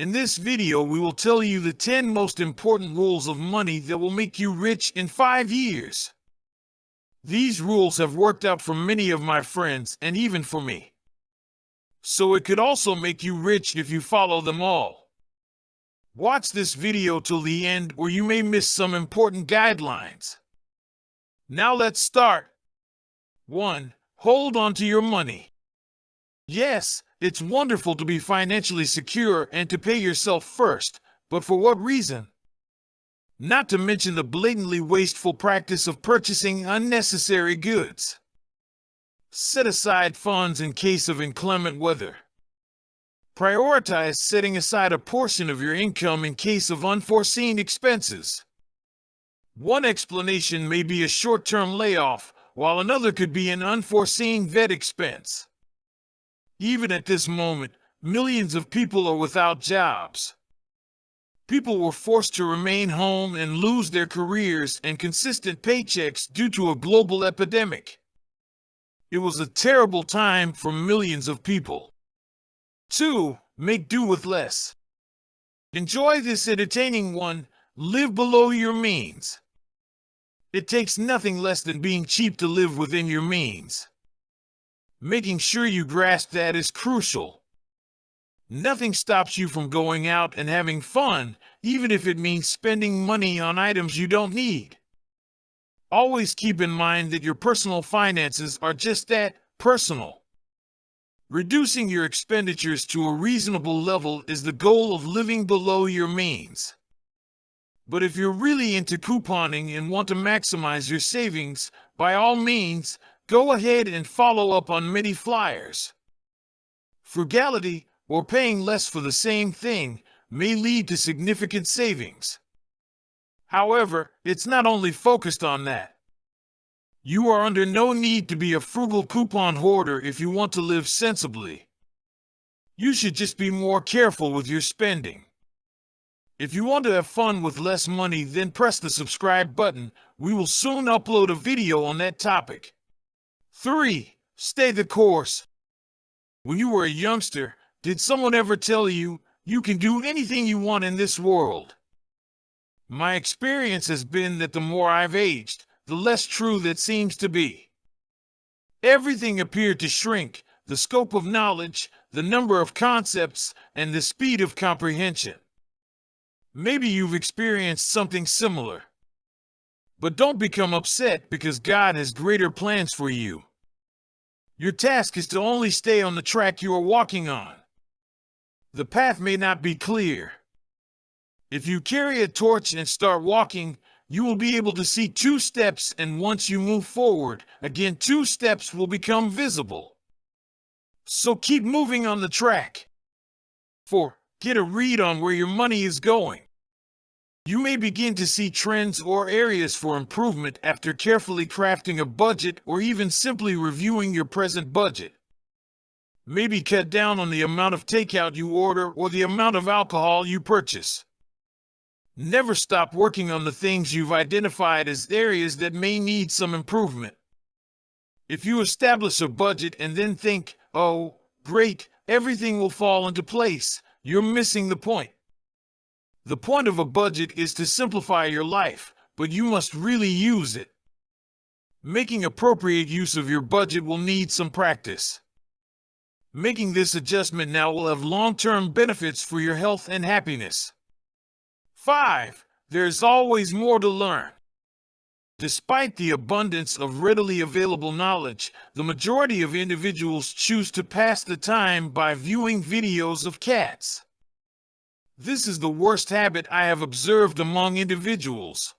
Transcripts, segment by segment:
In this video, we will tell you the 10 most important rules of money that will make you rich in 5 years. These rules have worked out for many of my friends and even for me. So it could also make you rich if you follow them all. Watch this video till the end or you may miss some important guidelines. Now let's start. 1. Hold on to your money. Yes, it's wonderful to be financially secure and to pay yourself first, but for what reason? Not to mention the blatantly wasteful practice of purchasing unnecessary goods. Set aside funds in case of inclement weather. Prioritize setting aside a portion of your income in case of unforeseen expenses. One explanation may be a short-term layoff, while another could be an unforeseen vet expense. Even at this moment, millions of people are without jobs. People were forced to remain home and lose their careers and consistent paychecks due to a global epidemic. It was a terrible time for millions of people. 2. Make do with less. Enjoy this entertaining one. Live below your means. It takes nothing less than being cheap to live within your means. Making sure you grasp that is crucial. Nothing stops you from going out and having fun, even if it means spending money on items you don't need. Always keep in mind that your personal finances are just that, personal. Reducing your expenditures to a reasonable level is the goal of living below your means. But if you're really into couponing and want to maximize your savings, by all means, go ahead and follow up on many flyers. Frugality, or paying less for the same thing, may lead to significant savings. However, it's not only focused on that. You are under no need to be a frugal coupon hoarder if you want to live sensibly. You should just be more careful with your spending. If you want to have fun with less money, then press the subscribe button. We will soon upload a video on that topic. 3. Stay the course. When you were a youngster, did someone ever tell you, you can do anything you want in this world? My experience has been that the more I've aged, the less true that seems to be. Everything appeared to shrink, the scope of knowledge, the number of concepts, and the speed of comprehension. Maybe you've experienced something similar. But don't become upset because God has greater plans for you. Your task is to only stay on the track you are walking on. The path may not be clear. If you carry a torch and start walking, you will be able to see 2 steps, and once you move forward, again 2 steps will become visible. So keep moving on the track. 4. Get a read on where your money is going. You may begin to see trends or areas for improvement after carefully crafting a budget or even simply reviewing your present budget. Maybe cut down on the amount of takeout you order or the amount of alcohol you purchase. Never stop working on the things you've identified as areas that may need some improvement. If you establish a budget and then think, oh, great, everything will fall into place, you're missing the point. The point of a budget is to simplify your life, but you must really use it. Making appropriate use of your budget will need some practice. Making this adjustment now will have long-term benefits for your health and happiness. 5. There's always more to learn. Despite the abundance of readily available knowledge, the majority of individuals choose to pass the time by viewing videos of cats. This is the worst habit I have observed among individuals.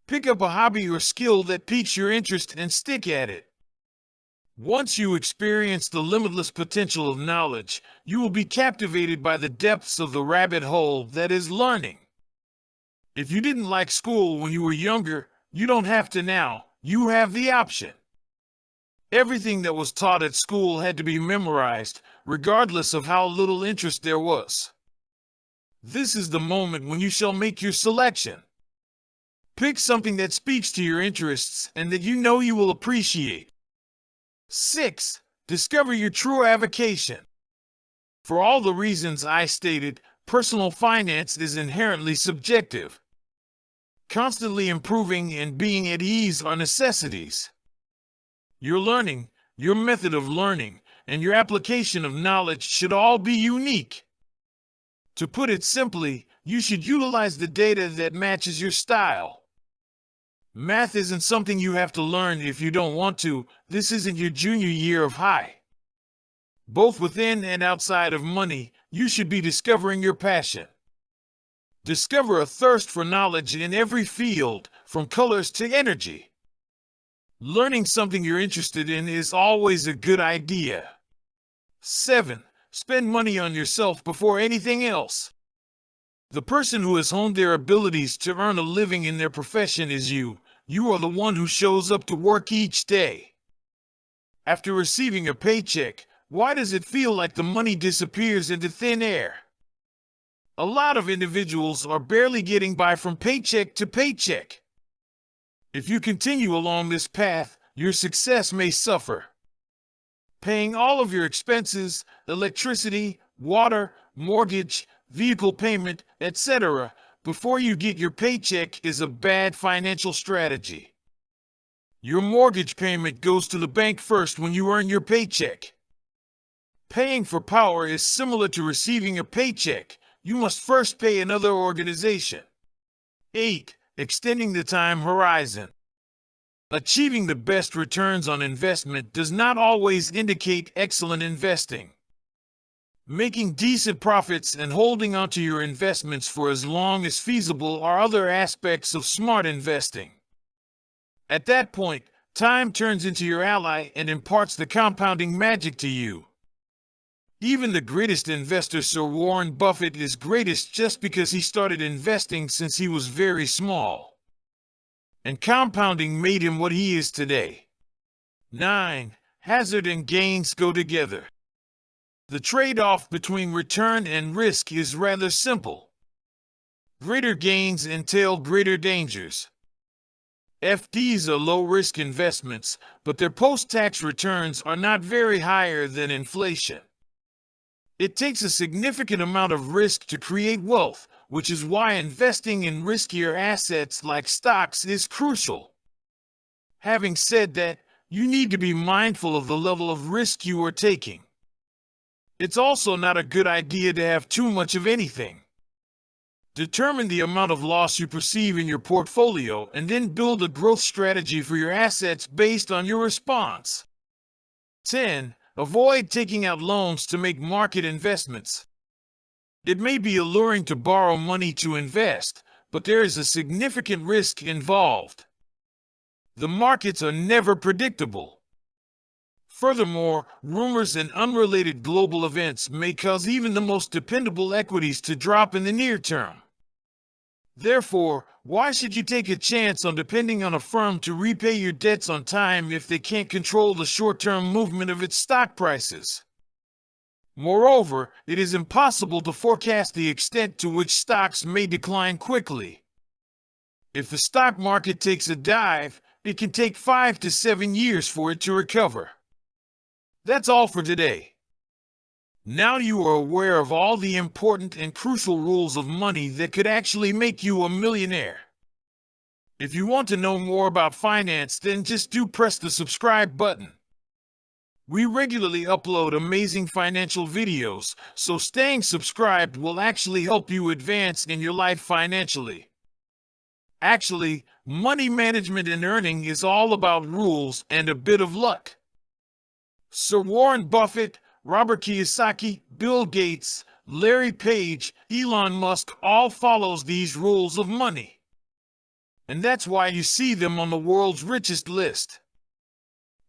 Pick up a hobby or skill that piques your interest and stick at it. Once you experience the limitless potential of knowledge, you will be captivated by the depths of the rabbit hole that is learning. If you didn't like school when you were younger, you don't have to now. You have the option. Everything that was taught at school had to be memorized, regardless of how little interest there was. This is the moment when you shall make your selection. Pick something that speaks to your interests and that you know you will appreciate. 6. Discover your true avocation. For all the reasons I stated, personal finance is inherently subjective. Constantly improving and being at ease are necessities. Your learning, your method of learning, and your application of knowledge should all be unique. To put it simply, you should utilize the data that matches your style. Math isn't something you have to learn if you don't want to. This isn't your junior year of high. Both within and outside of money, you should be discovering your passion. Discover a thirst for knowledge in every field, from colors to energy. Learning something you're interested in is always a good idea. 7. Spend money on yourself before anything else. The person who has honed their abilities to earn a living in their profession is you. You are the one who shows up to work each day. After receiving a paycheck, why does it feel like the money disappears into thin air? A lot of individuals are barely getting by from paycheck to paycheck. If you continue along this path, your success may suffer. Paying all of your expenses, electricity, water, mortgage, vehicle payment, etc., before you get your paycheck is a bad financial strategy. Your mortgage payment goes to the bank first when you earn your paycheck. Paying for power is similar to receiving a paycheck. You must first pay another organization. 8. Extending the time horizon. Achieving the best returns on investment does not always indicate excellent investing. Making decent profits and holding onto your investments for as long as feasible are other aspects of smart investing. At that point, time turns into your ally and imparts the compounding magic to you. Even the greatest investor, Sir Warren Buffett, is greatest just because he started investing since he was very small. And compounding made him what he is today. 9. Hazard and gains go together. The trade-off between return and risk is rather simple. Greater gains entail greater dangers. FDs are low-risk investments, but their post-tax returns are not very higher than inflation. It takes a significant amount of risk to create wealth, which is why investing in riskier assets like stocks is crucial. Having said that, you need to be mindful of the level of risk you are taking. It's also not a good idea to have too much of anything. Determine the amount of loss you perceive in your portfolio and then build a growth strategy for your assets based on your response. 10. Avoid taking out loans to make market investments. It may be alluring to borrow money to invest, but there is a significant risk involved. The markets are never predictable. Furthermore, rumors and unrelated global events may cause even the most dependable equities to drop in the near term. Therefore, why should you take a chance on depending on a firm to repay your debts on time if they can't control the short-term movement of its stock prices? Moreover, it is impossible to forecast the extent to which stocks may decline quickly. If the stock market takes a dive, it can take 5 to 7 years for it to recover. That's all for today. Now you are aware of all the important and crucial rules of money that could actually make you a millionaire. If you want to know more about finance, then just press the subscribe button. We regularly upload amazing financial videos, so staying subscribed will actually help you advance in your life financially. Actually, money management and earning is all about rules and a bit of luck. Sir Warren Buffett, Robert Kiyosaki, Bill Gates, Larry Page, Elon Musk all follows these rules of money. And that's why you see them on the world's richest list.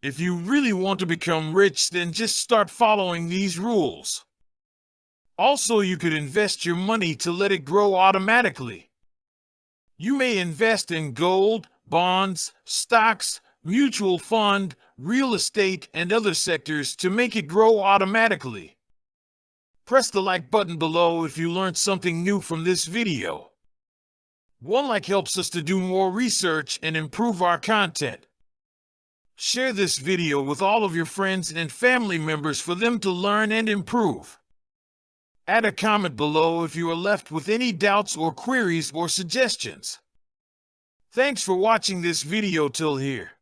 If you really want to become rich, then just start following these rules. Also, you could invest your money to let it grow automatically. You may invest in gold, bonds, stocks, mutual fund, real estate, and other sectors to make it grow automatically. Press the like button below if you learned something new from this video. One like helps us to do more research and improve our content. Share this video with all of your friends and family members for them to learn and improve. Add a comment below if you are left with any doubts or queries or suggestions. Thanks for watching this video till here.